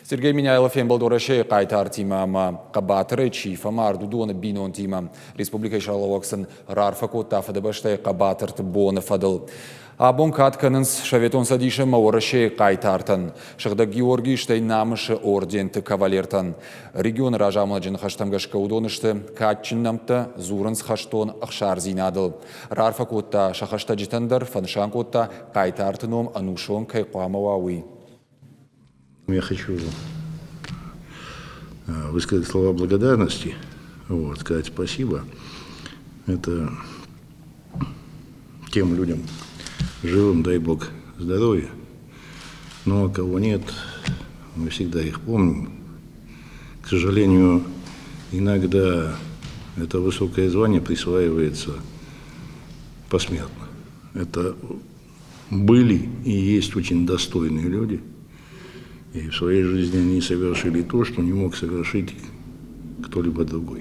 Сергей Миняйлов ембалдораше қайтар тимама қабатыры чифама ардудуаны бинон тимам. Республика Ишалавоксын рарфа котта фадабаштай қабатырты боны фадыл. Абон катканынс шаветон садиша маораше қайтартын. Шықда Георгий штай намышы орденті кавалертан. Регион ражамаджын хаштамгашка удонышты катчыннамты зурынс хаштон ақшар зинадыл. Рарфа котта шахашта житандар фаншан котта қайтартыном анушон кайқуамауауи. Я хочу высказать слова благодарности, сказать спасибо. Это тем людям, живым, дай Бог, здоровья. Но кого нет, мы всегда их помним. К сожалению, иногда это высокое звание присваивается посмертно. Это были и есть очень достойные люди. И в своей жизни они совершили то, что не мог совершить кто-либо другой.